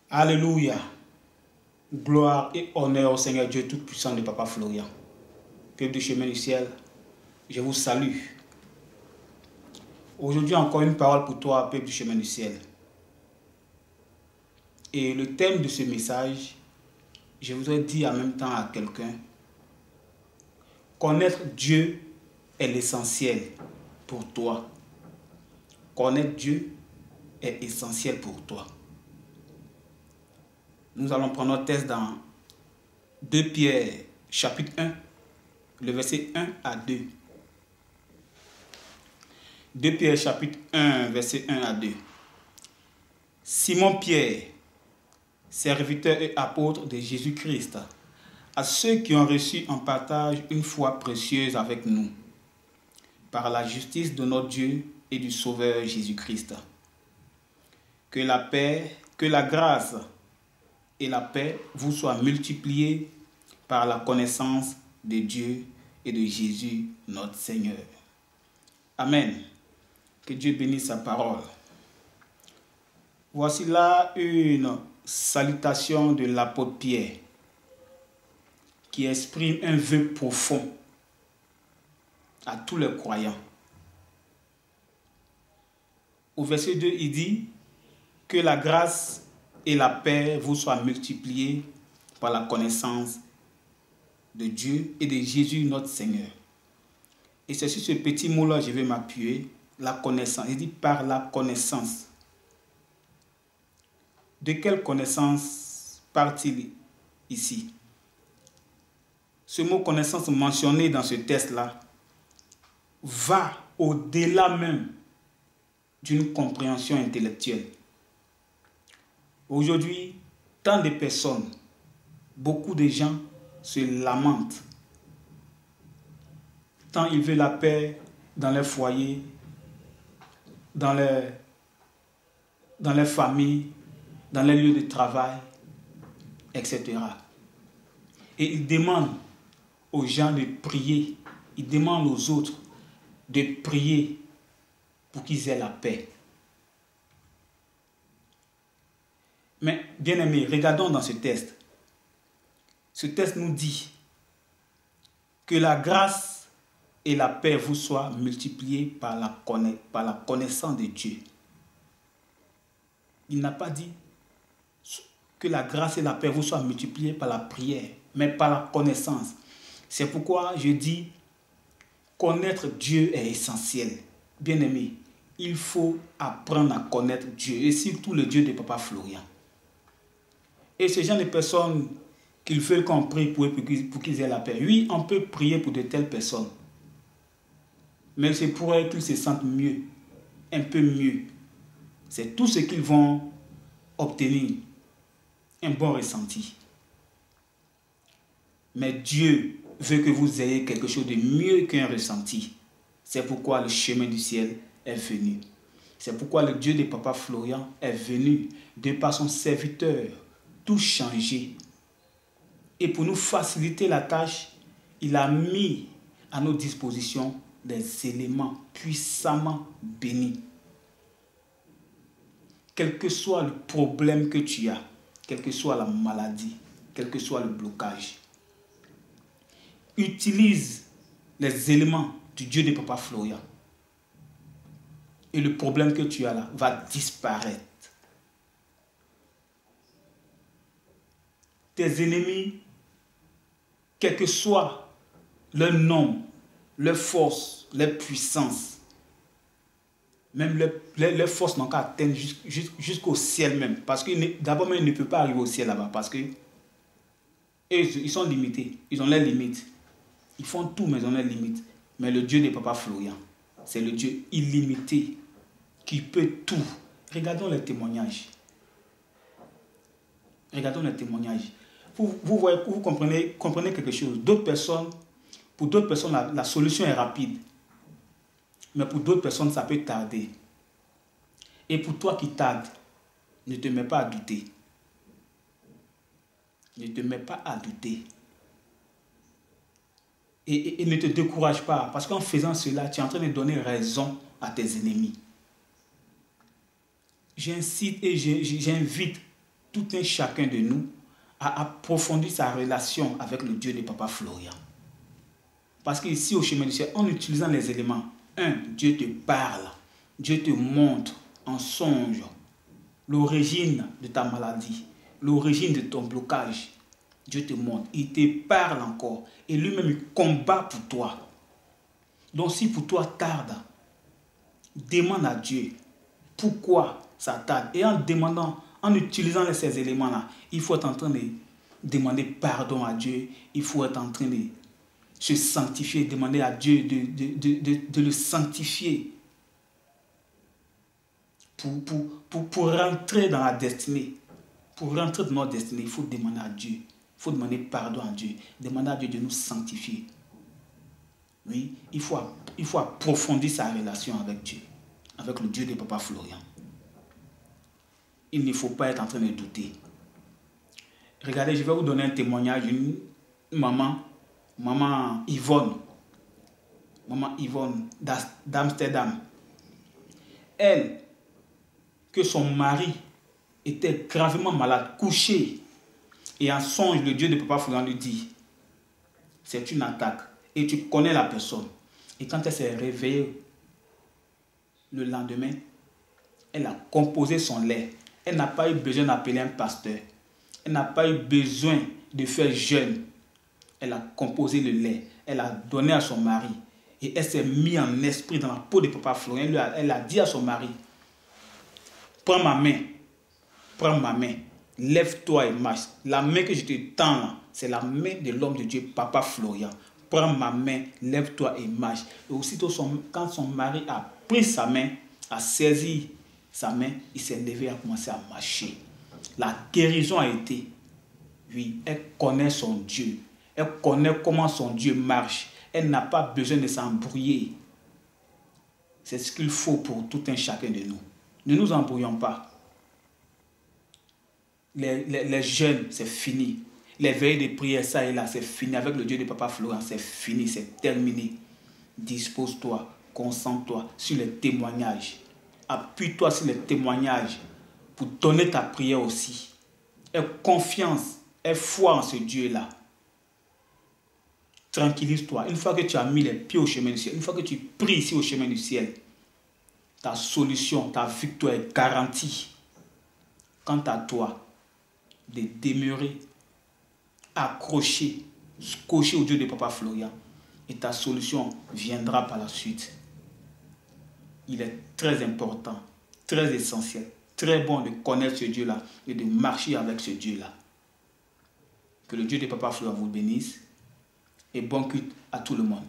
Alléluia. Gloire et honneur au Seigneur Dieu Tout-Puissant de Papa Florian. Peuple du chemin du ciel, je vous salue. Aujourd'hui, encore une parole pour toi, peuple du chemin du ciel. Et le thème de ce message, je voudrais dire en même temps à quelqu'un, connaître Dieu est l'essentiel pour toi. Connaître Dieu est essentiel pour toi. Nous allons prendre notre texte dans 2 Pierre, chapitre 1, le verset 1 à 2. 2 Pierre, chapitre 1, verset 1 à 2. Simon Pierre, serviteur et apôtre de Jésus-Christ, à ceux qui ont reçu en partage une foi précieuse avec nous, par la justice de notre Dieu et du Sauveur Jésus-Christ. Que la paix, que la grâce et la paix vous soient multipliées par la connaissance de Dieu et de Jésus notre Seigneur. Amen. Que Dieu bénisse sa parole. Voici là une salutation de l'apôtre Pierre qui exprime un vœu profond à tous les croyants. Au verset 2, il dit que la grâce et la paix vous soient multipliées par la connaissance de Dieu et de Jésus notre Seigneur. Et c'est sur ce petit mot-là que je vais m'appuyer, la connaissance. Il dit par la connaissance. De quelle connaissance parle-t-il ici? Ce mot connaissance mentionné dans ce texte-là va au-delà même d'une compréhension intellectuelle. Aujourd'hui, tant de personnes, beaucoup de gens se lamentent. Tant ils veulent la paix dans leur foyer, dans leur famille, dans les lieux de travail, etc. Et ils demandent aux gens de prier, ils demandent aux autres de prier pour qu'ils aient la paix. Mais, bien-aimés, regardons dans ce texte. Ce texte nous dit que la grâce et la paix vous soient multipliées par la connaissance de Dieu. Il n'a pas dit que la grâce et la paix vous soient multipliées par la prière, mais par la connaissance. C'est pourquoi je dis, connaître Dieu est essentiel. Bien-aimé, il faut apprendre à connaître Dieu, et surtout le Dieu de Papa Florian. Et ce genre de personnes qu'il veulent qu'on prie pour qu'ils aient la paix. Oui, on peut prier pour de telles personnes. Mais c'est pour eux qu'ils se sentent mieux, un peu mieux. C'est tout ce qu'ils vont obtenir, un bon ressenti. Mais Dieu veut que vous ayez quelque chose de mieux qu'un ressenti. C'est pourquoi le chemin du ciel est venu. C'est pourquoi le Dieu de Papa Florian est venu de par son serviteur, tout changer. Et pour nous faciliter la tâche, il a mis à notre disposition des éléments puissamment bénis. Quel que soit le problème que tu as, quelle que soit la maladie, quel que soit le blocage, utilise les éléments du Dieu de Papa Florian. Et le problème que tu as là va disparaître. Tes ennemis, quel que soit leur nom, leur force, leur puissance, même leur force n'ont qu'à atteindre jusqu'au ciel même. Parce que d'abord, ils ne peuvent pas arriver au ciel là-bas. Parce que ils sont limités. Ils ont leurs limites. Ils font tout, mais ils ont leurs limites. Mais le Dieu de Papa Florian, c'est le Dieu illimité qui peut tout. Regardons les témoignages. Regardons les témoignages. Vous voyez, vous comprenez quelque chose. Pour d'autres personnes, la solution est rapide. Mais pour d'autres personnes, ça peut tarder. Et pour toi qui tarde, ne te mets pas à douter. Ne te mets pas à douter. Et ne te décourage pas. Parce qu'en faisant cela, tu es en train de donner raison à tes ennemis. J'incite et j'invite tout un chacun de nous à approfondir sa relation avec le Dieu de Papa Florian. Parce qu'ici au chemin du ciel, en utilisant les éléments, Dieu te parle, Dieu te montre en songe l'origine de ta maladie, l'origine de ton blocage. Dieu te montre, il te parle encore et lui-même il combat pour toi. Donc si pour toi tarde, demande à Dieu pourquoi ça tarde. Et en demandant, en utilisant ces éléments-là, il faut être en train de demander pardon à Dieu, il faut être en train de se sanctifier, demander à Dieu de le sanctifier pour rentrer dans la destinée. Pour rentrer dans notre destinée, il faut demander à Dieu. Il faut demander pardon à Dieu. Demander à Dieu de nous sanctifier. Oui, il faut approfondir sa relation avec Dieu. Avec le Dieu de Papa Florian. Il ne faut pas être en train de douter. Regardez, je vais vous donner un témoignage d'une maman Yvonne. Maman Yvonne d'Amsterdam. Elle, que son mari était gravement malade, couché. Et en songe, le Dieu de Papa Florian lui dit, c'est une attaque. Et tu connais la personne. Et quand elle s'est réveillée le lendemain, elle a composé son lait. Elle n'a pas eu besoin d'appeler un pasteur. Elle n'a pas eu besoin de faire jeûne. Elle a composé le lait. Elle a donné à son mari. Et elle s'est mise en esprit dans la peau de Papa Florian. Elle a dit à son mari, prends ma main, lève-toi et marche. La main que je te tends là, c'est la main de l'homme de Dieu, Papa Florian. Prends ma main, lève-toi et marche. Et aussitôt, quand son mari a pris sa main, a saisi sa main, il s'est levé et a commencé à marcher. La guérison a été, oui, elle connaît son Dieu. Elle connaît comment son Dieu marche. Elle n'a pas besoin de s'embrouiller. C'est ce qu'il faut pour tout un chacun de nous. Ne nous embrouillons pas. Les jeûnes, c'est fini. Les veilles de prière, ça et là, c'est fini. Avec le Dieu de Papa Florian, c'est fini, c'est terminé. Dispose-toi, concentre-toi sur les témoignages. Appuie-toi sur les témoignages pour donner ta prière aussi. Aie confiance, aie foi en ce Dieu-là. Tranquillise-toi. Une fois que tu as mis les pieds au chemin du ciel, une fois que tu pries ici au chemin du ciel, ta solution, ta victoire est garantie. Quant à toi, de demeurer accroché, scotché au Dieu de Papa Florian, et ta solution viendra par la suite. Il est très important, très essentiel, très bon de connaître ce Dieu-là et de marcher avec ce Dieu-là. Que le Dieu de Papa Florian vous bénisse et bon culte à tout le monde.